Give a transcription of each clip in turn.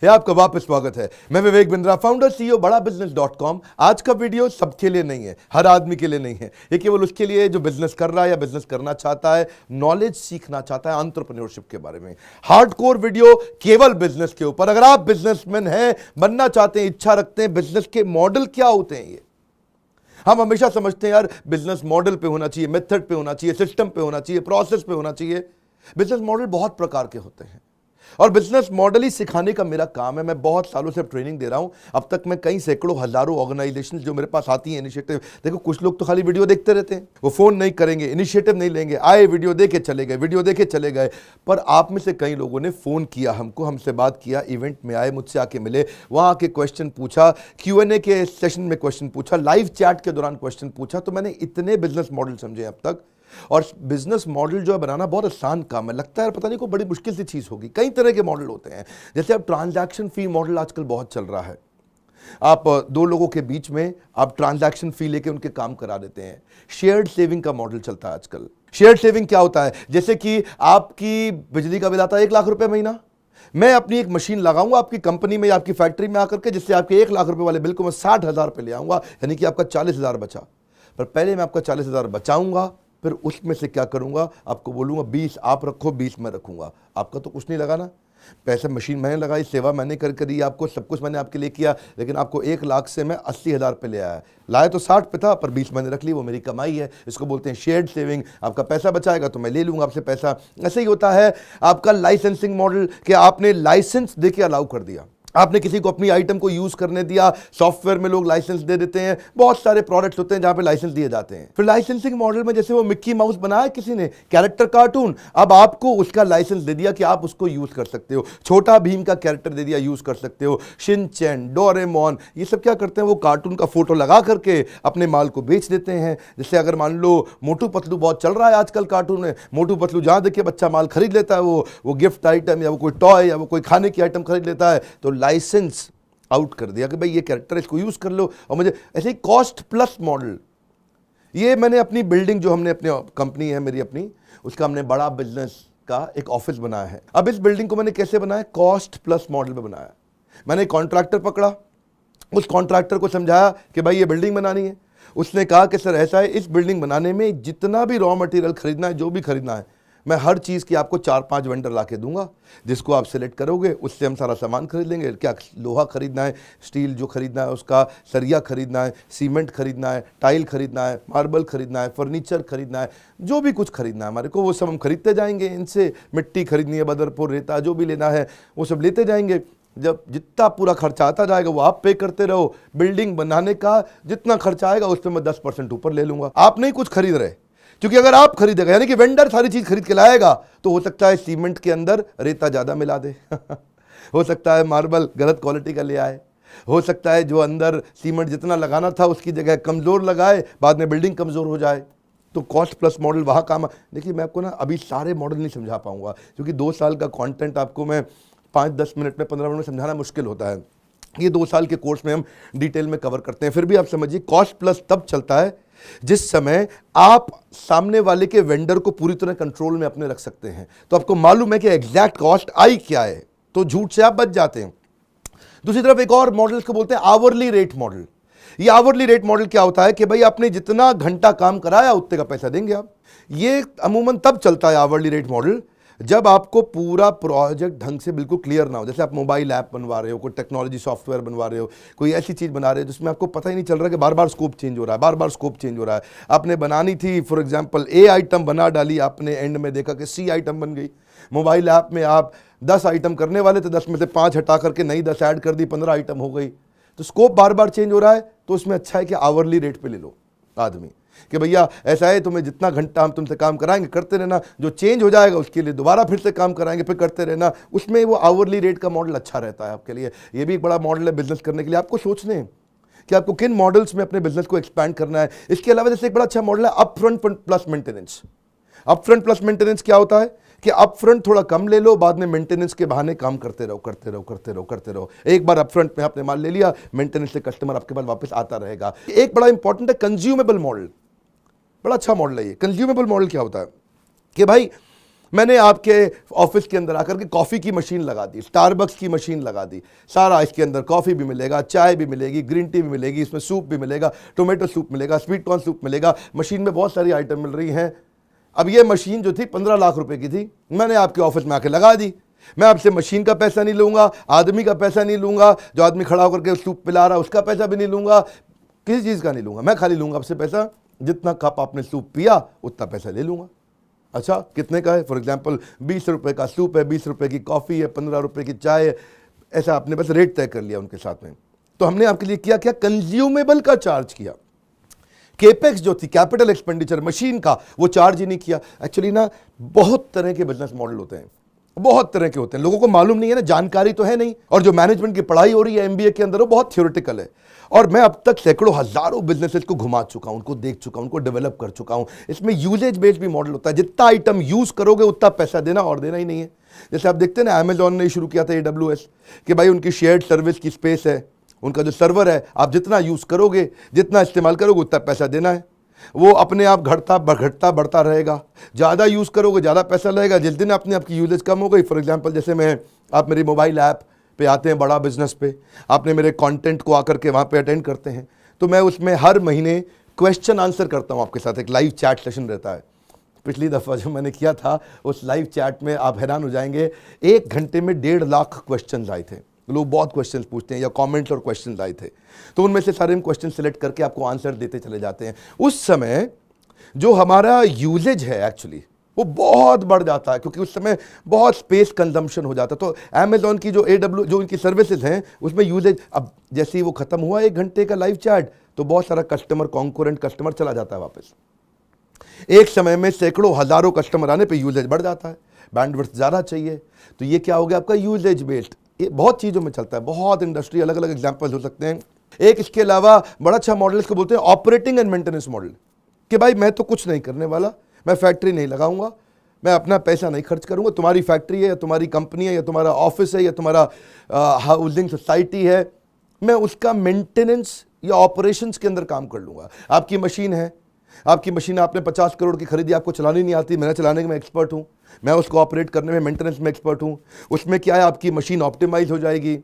है आपका वापस स्वागत है। मैं विवेक बिंद्रा, फाउंडर सीईओ बड़ा बिजनेस.com। आज का वीडियो सबके लिए नहीं है, हर आदमी के लिए नहीं है। ये केवल उसके लिए जो बिजनेस कर रहा है या बिजनेस करना चाहता है, नॉलेज सीखना चाहता है एंटरप्रेन्योरशिप के बारे में। हार्डकोर वीडियो केवल बिजनेस के ऊपर। अगर आप बिजनेसमैन हैं, बनना चाहते हैं, इच्छा रखते हैं, बिजनेस के मॉडल क्या होते हैं ये हम हमेशा समझते हैं यार बिजनेस मॉडल पे होना चाहिए, मेथड पे होना चाहिए, सिस्टम पे होना चाहिए, प्रोसेस पे होना चाहिए। बिजनेस मॉडल बहुत प्रकार के होते हैं और बिजनेस मॉडल ही सिखाने का मेरा काम है। मैं बहुत सालों से ट्रेनिंग दे रहा हूं। अब तक मैं कई सैकड़ों हजारों ऑर्गेनाइजेशन जो मेरे पास आती हैं, इनिशिएटिव। देखो कुछ लोग तो खाली वीडियो देखते रहते हैं, वो फोन नहीं करेंगे, इनिशिएटिव नहीं लेंगे, आए वीडियो देखे चले गए, वीडियो देखे चले गए। पर आप में से कई लोगों ने फोन किया हमको, हमसे बात किया, इवेंट में आए, मुझसे आके मिले, वहां आके क्वेश्चन पूछा, Q&A के सेशन में क्वेश्चन पूछा, लाइव चैट के दौरान क्वेश्चन पूछा। तो मैंने इतने बिजनेस मॉडल समझे अब तक। और बिजनेस मॉडल जो है बनाना बहुत आसान काम है। लगता है पता नहीं कोई बड़ी मुश्किल सी चीज होगी। कई तरह के मॉडल होते हैं। जैसे अब ट्रांजैक्शन फी मॉडल आजकल बहुत चल रहा है। आप दो लोगों के बीच में आप ट्रांजैक्शन फी लेके उनके काम करा देते हैं। शेयर्ड सेविंग का मॉडल चलता है आजकल। शेयर्ड सेविंग क्या होता है? जैसे कि आपकी बिजली का बिल आता है 1 लाख रुपए महीना, मैं अपनी एक मशीन लगाऊंगा आपकी कंपनी में या आपकी फैक्ट्री में आकर के, जिससे आपके 1 लाख रुपए वाले बिल को मैं 60,000 पे ले आऊंगा, यानी कि आपका 40,000 बचा। पर पहले मैं आपका 40,000 बचाऊंगा, फिर उसमें से क्या करूंगा, आपको बोलूंगा 20 आप रखो, 20 मैं रखूंगा। आपका तो कुछ नहीं लगा ना, पैसे मशीन मैंने लगाई, सेवा मैंने करके दी आपको, सब कुछ मैंने आपके लिए किया। लेकिन आपको 1 लाख से मैं 80,000 पे ले आया। लाए तो 60 पे था, पर 20 मैंने रख ली, वो मेरी कमाई है। इसको बोलते हैं शेयर्ड सेविंग। आपका पैसा बचाएगा तो मैं ले लूंगा आपसे पैसा। ऐसे ही होता है आपका लाइसेंसिंग मॉडल, कि आपने लाइसेंस देके अलाउ कर दिया, आपने किसी को अपनी आइटम को यूज करने दिया। सॉफ्टवेयर में लोग लाइसेंस दे देते हैं, बहुत सारे प्रोडक्ट्स होते हैं जहां पे लाइसेंस दिए जाते हैं। फिर लाइसेंसिंग मॉडल में जैसे वो मिक्की माउस बनाया किसी ने, कैरेक्टर कार्टून, अब आपको उसका लाइसेंस दे दिया कि आप उसको यूज कर सकते हो। छोटा भीम का कैरेक्टर दे दिया, यूज कर सकते हो। शिनचैन, डोरेमोन, ये सब क्या करते हैं, वो कार्टून का फोटो लगा करके अपने माल को बेच देते हैं। जैसे अगर मान लो मोटू पतलू बहुत चल रहा है आजकल कार्टून में, मोटू पतलू जहां देखिए बच्चा माल खरीद लेता है, वो गिफ्ट आइटम या वो कोई टॉय या वो कोई खाने की आइटम खरीद लेता है, तो लाइसेंस आउट कर दिया कि भाई ये कैरेक्टर इसको यूज कर लो। और मुझे ऐसे ही कॉस्ट प्लस मॉडल, ये मैंने अपनी बिल्डिंग जो हमने अपनी कंपनी है मेरी अपनी, उसका हमने बड़ा बिजनेस का एक ऑफिस बनाया है। अब इस बिल्डिंग को मैंने कैसे बनाया? कॉस्ट प्लस मॉडल में बनाया। मैंने एक कॉन्ट्रैक्टर पकड़ा, उस कॉन्ट्रैक्टर को समझाया कि भाई ये बिल्डिंग बनानी है। उसने कहा कि सर ऐसा है, इस बिल्डिंग बनाने में जितना भी रॉ मटेरियल खरीदना है, जो भी खरीदना है, मैं हर चीज़ की आपको 4-5 वेंडर ला के दूंगा, जिसको आप सिलेक्ट करोगे उससे हम सारा सामान खरीद लेंगे। क्या लोहा खरीदना है, स्टील जो खरीदना है उसका, सरिया खरीदना है, सीमेंट खरीदना है, टाइल खरीदना है, मार्बल खरीदना है, फर्नीचर खरीदना है, जो भी कुछ खरीदना है हमारे को वो सब हम खरीदते जाएंगे। इनसे मिट्टी खरीदनी है, बदरपुर, रेता, जो भी लेना है वो सब लेते जाएंगे। जब जितना पूरा खर्चा आता जाएगा वो आप पे करते रहो। बिल्डिंग बनाने का जितना खर्चा आएगा उस पर मैं 10% ऊपर ले लूंगा। आप नहीं कुछ खरीद रहे, क्योंकि अगर आप खरीदेगा यानी कि वेंडर सारी चीज खरीद के लाएगा, तो हो सकता है सीमेंट के अंदर रेता ज्यादा मिला दे हो सकता है मार्बल गलत क्वालिटी का ले आए, हो सकता है जो अंदर सीमेंट जितना लगाना था उसकी जगह कमजोर लगाए, बाद में बिल्डिंग कमजोर हो जाए। तो कॉस्ट प्लस मॉडल वहां काम। देखिए मैं आपको ना अभी सारे मॉडल नहीं समझा पाऊंगा, क्योंकि 2 साल का कॉन्टेंट आपको मैं 5-10 मिनट में, 15 मिनट में समझाना मुश्किल होता है। ये 2 साल के कोर्स में हम डिटेल में कवर करते हैं। फिर भी आप समझिए कॉस्ट प्लस तब चलता है जिस समय आप सामने वाले के वेंडर को पूरी तरह कंट्रोल में अपने रख सकते हैं। तो आपको मालूम है कि एग्जैक्ट कॉस्ट आई क्या है, तो झूठ से आप बच जाते हैं। दूसरी तरफ एक और मॉडल को बोलते हैं आवरली रेट मॉडल। ये आवरली रेट मॉडल क्या होता है कि भाई आपने जितना घंटा काम कराया उतने का पैसा देंगे आप। ये अमूमन तब चलता है आवरली रेट मॉडल जब आपको पूरा प्रोजेक्ट ढंग से बिल्कुल क्लियर ना हो। जैसे आप मोबाइल ऐप बनवा रहे हो, कोई टेक्नोलॉजी सॉफ्टवेयर बनवा रहे हो, कोई ऐसी चीज़ बना रहे हो जिसमें आपको पता ही नहीं चल रहा कि बार बार स्कोप चेंज हो रहा है, बार बार स्कोप चेंज हो रहा है। आपने बनानी थी फॉर एग्जांपल ए आइटम बना डाली, आपने एंड में देखा कि सी आइटम बन गई। मोबाइल ऐप में आप 10 आइटम करने वाले थे, 10 में से 5 हटा करके नई 10 ऐड कर दी, 15 आइटम हो गई। तो स्कोप बार बार चेंज हो रहा है, तो उसमें अच्छा है कि आवरली रेट पे ले लो आदमी, कि भैया ऐसा है तुम्हें जितना घंटा हम तुमसे काम कराएंगे करते रहना, जो चेंज हो जाएगा उसके लिए दोबारा फिर से काम कराएंगे, फिर करते रहना। उसमें वो आवरली रेट का मॉडल अच्छा रहता है आपके लिए। ये भी एक बड़ा मॉडल है बिजनेस करने के लिए। आपको सोचने हैं कि आपको किन मॉडल्स में अपने बिजनेस को एक्सपैंड करना है। इसके अलावा जैसे एक बड़ा अच्छा मॉडल है upfront plus maintenance. Upfront plus maintenance क्या होता है कि अपफ्रंट थोड़ा कम ले लो, बाद में मेंटेनेंस के बहाने काम करते रहो करते रहो करते रहो करते रहो। एक बार अपफ्रंट में आपने माल ले लिया, मेंटेनेंस से कस्टमर आपके पास वापस आता रहेगा। एक बड़ा इंपॉर्टेंट है कंज्यूमेबल मॉडल। बड़ा अच्छा मॉडल है ये। कंज्यूमेबल मॉडल क्या होता है कि भाई मैंने आपके ऑफिस के अंदर आकर के कॉफ़ी की मशीन लगा दी, स्टारबक्स की मशीन लगा दी, सारा इसके अंदर कॉफ़ी भी मिलेगा, चाय भी मिलेगी, ग्रीन टी भी मिलेगी, इसमें सूप भी मिलेगा, टोमेटो सूप मिलेगा, स्वीट कॉर्न सूप मिलेगा, मशीन में बहुत सारी आइटम मिल रही हैं। अब ये मशीन जो थी 15 लाख रुपए की थी, मैंने आपके ऑफिस में आके लगा दी। मैं आपसे मशीन का पैसा नहीं लूंगा, आदमी का पैसा नहीं लूंगा, जो आदमी खड़ा होकर के सूप पिला रहा उसका पैसा भी नहीं लूंगा, किसी चीज़ का नहीं लूंगा। मैं खाली लूंगा आपसे पैसा, जितना कप आपने सूप पिया उतना पैसा ले लूंगा। अच्छा, कितने का है? फॉर एग्जाम्पल 20 रुपए का सूप है, 20 रुपए की कॉफ़ी है, 15 रुपए की चाय है, ऐसा आपने बस रेट तय कर लिया उनके साथ में। तो हमने आपके लिए किया क्या? कंज्यूमेबल का चार्ज किया। केपेक्स जो थी, कैपिटल एक्सपेंडिचर मशीन का, वो चार्ज ही नहीं किया। एक्चुअली ना बहुत तरह के बिजनेस मॉडल होते हैं, बहुत तरह के होते हैं, लोगों को मालूम नहीं है ना, जानकारी तो है नहीं। और जो मैनेजमेंट की पढ़ाई हो रही है एमबीए के अंदर, वो बहुत थ्योरेटिकल है। और मैं अब तक सैकड़ों हजारों बिजनेसेस को घुमा चुका हूं, उनको देख चुका हूं, उनको डेवलप कर चुका हूं। इसमें यूजेज बेस्ड भी मॉडल होता है, जितना आइटम यूज करोगे उतना पैसा देना, और देना ही नहीं है। जैसे आप देखते हैं ना, अमेजॉन ने शुरू किया था AWS, कि भाई उनकी शेयर्ड सर्विस की स्पेस है, उनका जो सर्वर है, आप जितना यूज करोगे, जितना इस्तेमाल करोगे उतना पैसा देना है। वो अपने आप घटता बढ़ता रहेगा, ज़्यादा यूज़ करोगे ज़्यादा पैसा लगेगा। जिस दिन अपने आपकी यूजेज कम हो गई, फॉर एग्जांपल जैसे आप मेरी मोबाइल ऐप पे आते हैं, बड़ा बिजनेस पे, आपने मेरे कंटेंट को आकर के वहाँ पे अटेंड करते हैं, तो मैं उसमें हर महीने क्वेश्चन आंसर करता हूँ आपके साथ, एक लाइव चैट सेशन रहता है। पिछली दफ़ा जो मैंने किया था, उस लाइव चैट में आप हैरान हो जाएंगे, 1 घंटे में 1.5 लाख क्वेश्चन आए थे। लोग बहुत क्वेश्चंस पूछते हैं, या कमेंट्स और क्वेश्चंस आए थे, तो उनमें से सारे हम क्वेश्चन सेलेक्ट करके आपको आंसर देते चले जाते हैं। उस समय जो हमारा यूजेज है एक्चुअली वो बहुत बढ़ जाता है, क्योंकि उस समय बहुत स्पेस कंजम्पशन हो जाता है। तो अमेजॉन की जो जो इनकी सर्विसेज हैं, उसमें यूजेज, अब जैसे ही वो खत्म हुआ 1 घंटे का लाइव चैट, तो बहुत सारा कस्टमर, कॉन्करेंट कस्टमर चला जाता है वापस। एक समय में सैकड़ों हजारों कस्टमर आने पे यूजेज बढ़ जाता है, बैंडविड्थ ज़्यादा चाहिए। तो ये क्या हो गया आपका? Usages based. ये बहुत चीज़ों में चलता है, बहुत इंडस्ट्री, अलग अलग एग्जाम्पल्स हो सकते हैं। एक इसके अलावा बड़ा अच्छा मॉडल इसको बोलते हैं ऑपरेटिंग एंड मेंटेनेंस मॉडल, कि भाई मैं तो कुछ नहीं करने वाला, मैं फैक्ट्री नहीं लगाऊंगा, मैं अपना पैसा नहीं खर्च करूंगा, तुम्हारी फैक्ट्री है या तुम्हारी कंपनी है या तुम्हारा ऑफिस है या तुम्हारा हाउसिंग सोसाइटी है, मैं उसका मेंटेनेंस या ऑपरेशंस के अंदर काम कर लूंगा। आपकी मशीन है, आपकी मशीन आपने 50 करोड़ की खरीदी, आपको चलानी नहीं आती, मैंने चलाने में एक्सपर्ट हूं, मैं उसको ऑपरेट करने में, मेंटेनेंस में एक्सपर्ट हूं। उसमें क्या है, आपकी मशीन ऑप्टिमाइज हो जाएगी,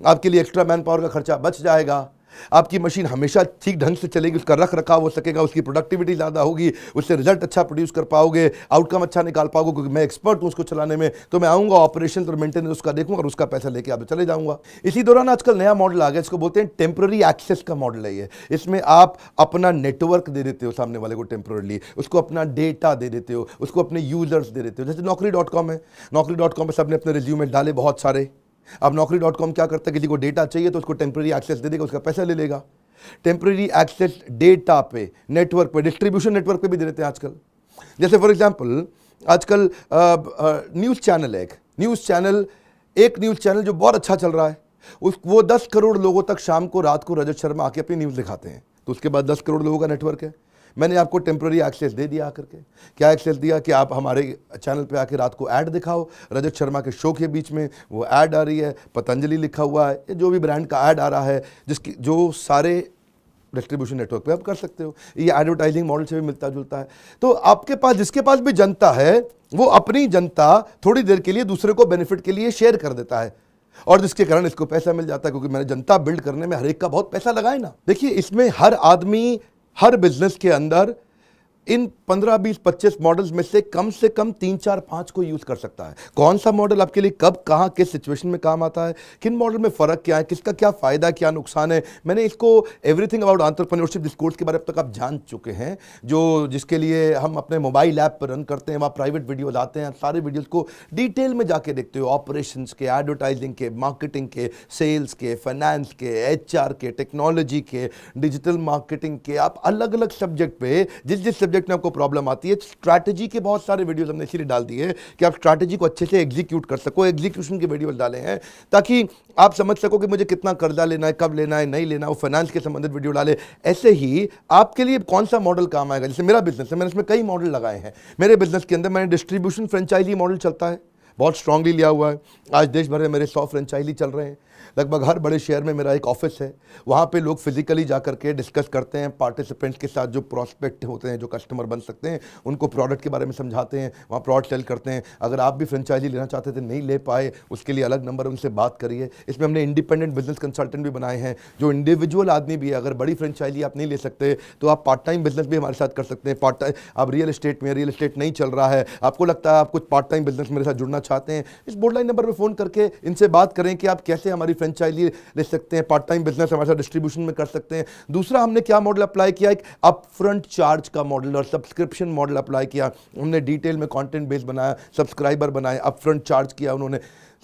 आपके लिए एक्स्ट्रा मैन पावर का खर्चा बच जाएगा, आपकी मशीन हमेशा ठीक ढंग से चलेगी, उसका रख रखाव हो सकेगा, उसकी प्रोडक्टिविटी ज़्यादा होगी, उससे रिजल्ट अच्छा प्रोड्यूस कर पाओगे, आउटकम अच्छा निकाल पाओगे, क्योंकि मैं एक्सपर्ट हूँ उसको चलाने में। तो मैं आऊँगा, ऑपरेशन और मेंटेनेंस उसका देखूंगा और उसका पैसा लेके आप चले जाऊँगा। इसी दौरान आजकल नया मॉडल आ गया, इसको बोलते हैं टेम्पररी एक्सेस का मॉडल है ये। इसमें आप अपना नेटवर्क दे देते हो सामने वाले को टेम्पररी, उसको अपना डेटा दे देते हो, उसको अपने यूजर्स दे देते हो। जैसे Naukri.com है, Naukri.com पर सबने अपने रिज्यूमे डाले बहुत सारे। अब Naukri.com क्या करता है, किसी को डेटा चाहिए तो उसको टेम्पररी एक्सेस दे देगा, उसका पैसा ले लेगा। टेम्पररी एक्सेस डेटा पे, नेटवर्क पे, डिस्ट्रीब्यूशन नेटवर्क पे भी दे देते हैं आजकल। जैसे फॉर एग्जांपल आजकल न्यूज़ चैनल है, एक न्यूज़ चैनल जो बहुत अच्छा चल रहा है, वो 10 करोड़ लोगों तक शाम को, रात को रजत शर्मा आके अपनी न्यूज़ दिखाते हैं, तो उसके बाद 10 करोड़ लोगों का नेटवर्क है। मैंने आपको टेम्पररी एक्सेस दे दिया आकर के। क्या एक्सेस दिया कि आप हमारे चैनल पे आके रात को ऐड दिखाओ, रजत शर्मा के शो के बीच में वो ऐड आ रही है, पतंजलि लिखा हुआ है, जो भी ब्रांड का ऐड आ रहा है, जिसकी जो सारे डिस्ट्रीब्यूशन नेटवर्क पे आप कर सकते हो। ये एडवर्टाइजिंग मॉडल से भी मिलता जुलता है। तो आपके पास, जिसके पास भी जनता है, वो अपनी जनता थोड़ी देर के लिए दूसरे को बेनिफिट के लिए शेयर कर देता है, और जिसके कारण इसको पैसा मिल जाता है, क्योंकि मैंने जनता बिल्ड करने में हर एक का बहुत पैसा लगाए ना। देखिए, इसमें हर आदमी, हर बिजनेस के अंदर इन 15, 20, 25 मॉडल्स में से कम 3, 4, 5 को यूज कर सकता है। कौन सा मॉडल आपके लिए कब, कहां, किस सिचुएशन में काम आता है, किन मॉडल में फर्क क्या है, किसका क्या फायदा, क्या नुकसान है। मैंने इसको everything about entrepreneurship this course के बारे में अब तक आप जान चुके हैं, जिसके लिए हम अपने मोबाइल ऐप पर रन करते हैं। वहाँ प्राइवेट वीडियोज आते हैं, सारे वीडियोज को डिटेल में जाके देखते हो, ऑपरेशंस के, एडवर्टाइजिंग के, मार्केटिंग के, सेल्स के, फाइनेंस के, HR के, टेक्नोलॉजी के, डिजिटल मार्केटिंग के। आप अलग अलग सब्जेक्ट पे, जिस सब्जेक्ट में आपको प्रॉब्लम आती है, स्ट्रैटेजी के बहुत सारे वीडियोस हमने इसीलिए डाल दिए कि आप स्ट्रैटेजी को अच्छे से एग्जीक्यूट कर सको। एग्जीक्यूशन के वीडियोस डाले हैं ताकि आप समझ सको कि मुझे कितना कर्जा लेना है, कब लेना है, नहीं लेना, वो फाइनेंस के संबंधित वीडियो डाले। ऐसे ही आपके लिए कौन सा मॉडल काम आएगा। जैसे मेरा बिजनेस है, मैंने इसमें कई मॉडल लगाए हैं। मेरे बिजनेस के अंदर मैंने डिस्ट्रीब्यूशन फ्रेंचाइजी मॉडल चलता है, बहुत स्ट्रांगली लिया हुआ है। आज देश भर में मेरे 100 फ्रेंचाइजी चल रहे हैं। लगभग हर बड़े शहर में मेरा एक ऑफिस है। वहाँ पे लोग फिजिकली जा करके डिस्कस करते हैं पार्टिसिपेंट्स के साथ, जो प्रॉस्पेक्ट होते हैं, जो कस्टमर बन सकते हैं, उनको प्रोडक्ट के बारे में समझाते हैं, वहाँ प्रोडक्ट सेल करते हैं। अगर आप भी फ्रेंचाइजी लेना चाहते थे, नहीं ले पाए, उसके लिए अलग नंबर, उनसे बात करिए। इसमें हमने इंडिपेंडेंट बिजनेस कंसल्टेंट भी बनाए हैं, जो इंडिविजुअल आदमी भी है। अगर बड़ी फ्रेंचाइजी आप नहीं ले सकते तो आप पार्ट टाइम बिजनेस भी हमारे साथ कर सकते हैं। पार्ट टाइम आप रियल एस्टेट में, रियल एस्टेट नहीं चल रहा है, आपको लगता है आप कुछ पार्ट टाइम बिजनेस मेरे साथ जुड़ना चाहते हैं, इस बोर्ड नंबर पर फ़ोन करके इनसे बात करें कि आप कैसे हमारी फ्रेंचाइजी ले सकते हैं, पार्ट टाइम बिजनेस हमारे साथ डिस्ट्रीब्यूशन में कर सकते हैं। दूसरा, हमने क्या मॉडल अप्लाई किया, एक अपफ्रंट चार्ज का मॉडल और सब्सक्रिप्शन मॉडल अप्लाई किया। हमने डिटेल में कंटेंट बेस बनाया, सब्सक्राइबर बनाए, अपफ्रंट चार्ज किया उन्होंने।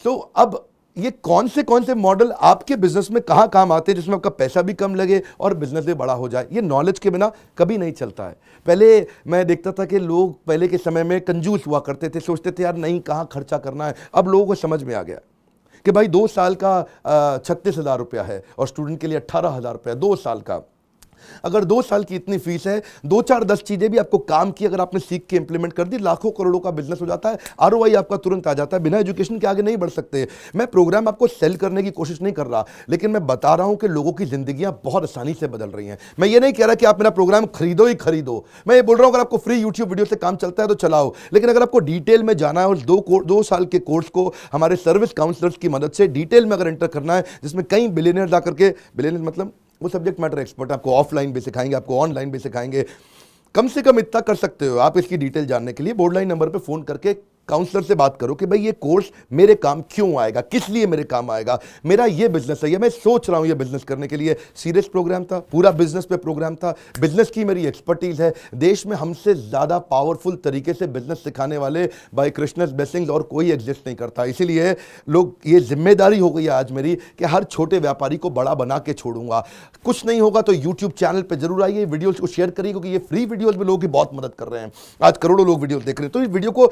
तो अब ये कौन से मॉडल आपके बिजनेस में कहाँ काम आते हैं, जिसमें आपका पैसा भी कम लगे और बिजनेस भी बड़ा हो जाए। ये नॉलेज के बिना कभी नहीं चलता है। पहले मैं देखता था कि लोग पहले के समय में कंजूस हुआ करते थे, सोचते थे यार नहीं, कहाँ खर्चा करना है। अब लोगों को समझ में आ गया कि भाई 2 साल का 36,000 रुपया है और स्टूडेंट के लिए 18,000 रुपया, 2 साल का। अगर 2 साल की इतनी फीस है, 2 4 10 चीजें भी आपको काम की अगर आपने सीख के इंप्लीमेंट कर दी, लाखों करोड़ों का बिजनेस हो जाता है। आरओआई आपका तुरंत आ जाता है। बिना एजुकेशन के आगे नहीं बढ़ सकते। मैं प्रोग्राम आपको सेल करने की कोशिश नहीं कर रहा, लेकिन मैं बता रहा हूं कि लोगों की जिंदगियां बहुत आसानी से बदल रही हैं। मैं ये नहीं कह रहा कि आप मेरा प्रोग्राम खरीदो ही खरीदो। मैं ये बोल रहा हूं अगर आपको फ्री यूट्यूब वीडियो से काम चलता है तो चलाओ, लेकिन अगर आपको डिटेल में जाना है और 2 साल के कोर्स को हमारे सर्विस काउंसलर्स की मदद से डिटेल में अगर एंटर करना है, जिसमें कई बिलियनर जाकर के, बिलियनर मतलब वो सब्जेक्ट मैटर एक्सपर्ट आपको ऑफलाइन भी सिखाएंगे, आपको ऑनलाइन भी सिखाएंगे। कम से कम इतना कर सकते हो आप। इसकी डिटेल जानने के लिए बोर्ड लाइन नंबर पे फोन करके काउंसलर से बात करो कि भाई ये कोर्स मेरे काम क्यों आएगा, किस लिए मेरे काम आएगा, मेरा ये बिजनेस है, ये मैं सोच रहा हूं ये बिजनेस करने के लिए। सीरियस प्रोग्राम था, पूरा बिजनेस पे प्रोग्राम था। बिजनेस की मेरी एक्सपर्टीज है। देश में हमसे ज्यादा पावरफुल तरीके से बिजनेस सिखाने वाले बाय कृष्णस ब्लेसिंग्स और कोई एग्जिस्ट नहीं करता। इसीलिए लोग, ये जिम्मेदारी हो गई है आज मेरी कि हर छोटे व्यापारी को बड़ा बना के छोड़ूंगा। कुछ नहीं होगा तो यूट्यूब चैनल पर जरूर आइए, वीडियोज को शेयर करिए, क्योंकि ये फ्री वीडियोज में लोगों की बहुत मदद कर रहे हैं। आज करोड़ों लोग वीडियो देख रहे हैं, तो इस वीडियो को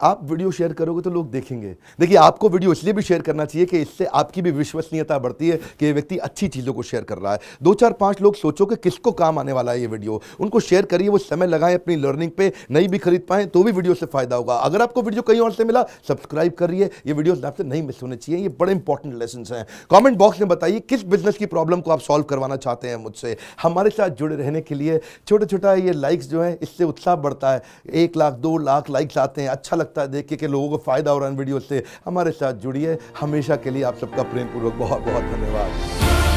आप वीडियो शेयर करोगे तो लोग देखेंगे। देखिए, आपको वीडियो इसलिए भी शेयर करना चाहिए कि इससे आपकी भी विश्वसनीयता बढ़ती है कि ये व्यक्ति अच्छी चीजों को शेयर कर रहा है। 2 4 5 लोग सोचो कि किसको काम आने वाला है ये वीडियो, उनको शेयर करिए, वो समय लगाएं अपनी लर्निंग पे, नहीं भी खरीद पाए तो भी वीडियो से फायदा होगा। अगर आपको वीडियो कहीं और से मिला, सब्सक्राइब करिए। ये वीडियोस आपसे नहीं मिस होने चाहिए, ये बड़े इंपॉर्टेंट लेसन हैं। कमेंट बॉक्स में बताइए किस बिजनेस की प्रॉब्लम को आप सॉल्व करवाना चाहते हैं मुझसे। हमारे साथ जुड़े रहने के लिए छोटा छोटा ये लाइक्स जो है, इससे उत्साह बढ़ता है। 1 लाख 2 लाख लाइक्स आते हैं, अच्छा लगता है देख के कि लोगों को फायदा हो रहा है वीडियो से। हमारे साथ जुड़िए। हमेशा के लिए आप सबका प्रेम पूर्वक बहुत बहुत धन्यवाद।